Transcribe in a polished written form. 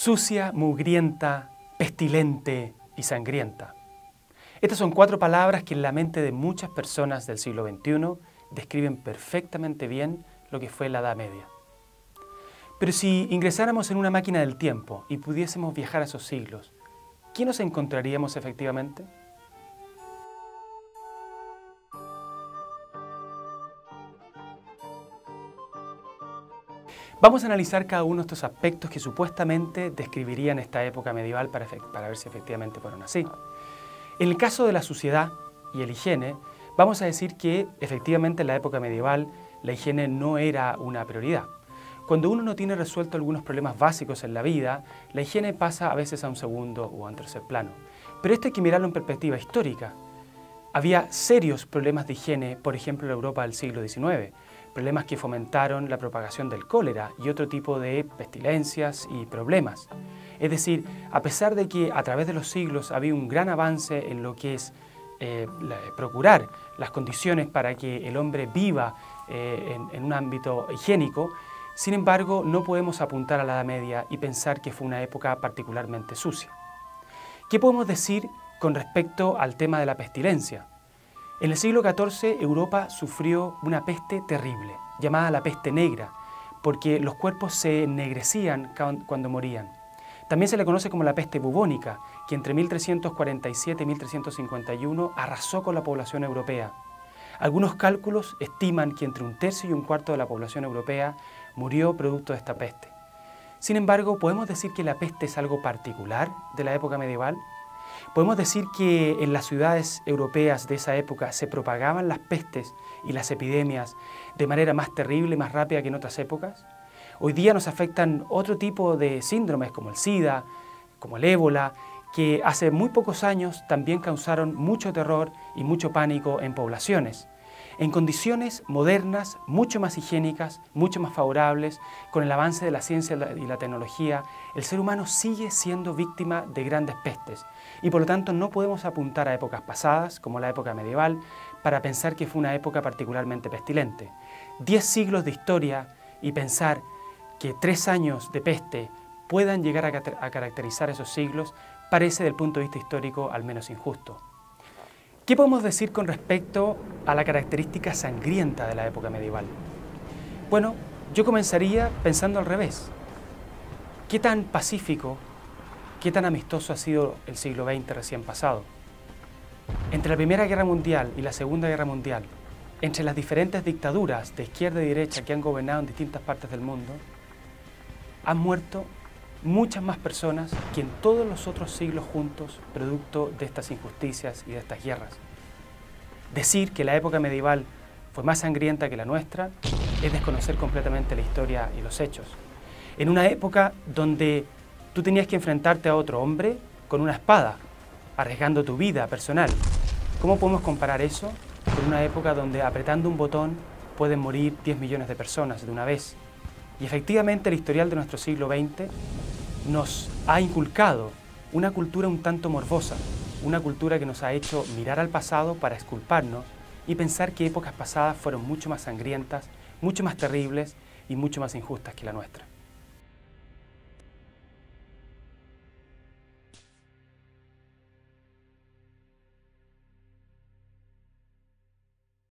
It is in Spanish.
Sucia, mugrienta, pestilente y sangrienta. Estas son 4 palabras que en la mente de muchas personas del siglo XXI describen perfectamente bien lo que fue la Edad Media. Pero si ingresáramos en una máquina del tiempo y pudiésemos viajar a esos siglos, ¿qué nos encontraríamos efectivamente? Vamos a analizar cada uno de estos aspectos que supuestamente describirían esta época medieval para ver si efectivamente fueron así. En el caso de la suciedad y la higiene, vamos a decir que efectivamente en la época medieval la higiene no era una prioridad. Cuando uno no tiene resuelto algunos problemas básicos en la vida, la higiene pasa a veces a un segundo o a un tercer plano. Pero esto hay que mirarlo en perspectiva histórica. Había serios problemas de higiene, por ejemplo en la Europa del siglo XIX, problemas que fomentaron la propagación del cólera y otro tipo de pestilencias y problemas. Es decir, a pesar de que a través de los siglos había un gran avance en lo que es procurar las condiciones para que el hombre viva en un ámbito higiénico, sin embargo, no podemos apuntar a la Edad Media y pensar que fue una época particularmente sucia. ¿Qué podemos decir con respecto al tema de la pestilencia? En el siglo XIV, Europa sufrió una peste terrible, llamada la peste negra, porque los cuerpos se ennegrecían cuando morían. También se le conoce como la peste bubónica, que entre 1347 y 1351 arrasó con la población europea. Algunos cálculos estiman que entre 1/3 y 1/4 de la población europea murió producto de esta peste. Sin embargo, ¿podemos decir que la peste es algo particular de la época medieval? ¿Podemos decir que en las ciudades europeas de esa época se propagaban las pestes y las epidemias de manera más terrible y más rápida que en otras épocas? Hoy día nos afectan otro tipo de síndromes como el SIDA, como el ébola, que hace muy pocos años también causaron mucho terror y mucho pánico en poblaciones. En condiciones modernas, mucho más higiénicas, mucho más favorables, con el avance de la ciencia y la tecnología, el ser humano sigue siendo víctima de grandes pestes y por lo tanto no podemos apuntar a épocas pasadas, como la época medieval, para pensar que fue una época particularmente pestilente. 10 siglos de historia y pensar que 3 años de peste puedan llegar a caracterizar esos siglos parece, desde el punto de vista histórico, al menos injusto. ¿Qué podemos decir con respecto a la característica sangrienta de la época medieval? Bueno, yo comenzaría pensando al revés. ¿Qué tan pacífico, qué tan amistoso ha sido el siglo XX recién pasado? Entre la Primera Guerra Mundial y la Segunda Guerra Mundial, entre las diferentes dictaduras de izquierda y derecha que han gobernado en distintas partes del mundo, han muerto muchas más personas que en todos los otros siglos juntos, producto de estas injusticias y de estas guerras. Decir que la época medieval fue más sangrienta que la nuestra es desconocer completamente la historia y los hechos. En una época donde tú tenías que enfrentarte a otro hombre con una espada, arriesgando tu vida personal, ¿cómo podemos comparar eso con una época donde apretando un botón pueden morir 10 millones de personas de una vez? Y efectivamente el historial de nuestro siglo XX nos ha inculcado una cultura un tanto morbosa, una cultura que nos ha hecho mirar al pasado para exculparnos y pensar que épocas pasadas fueron mucho más sangrientas, mucho más terribles y mucho más injustas que la nuestra.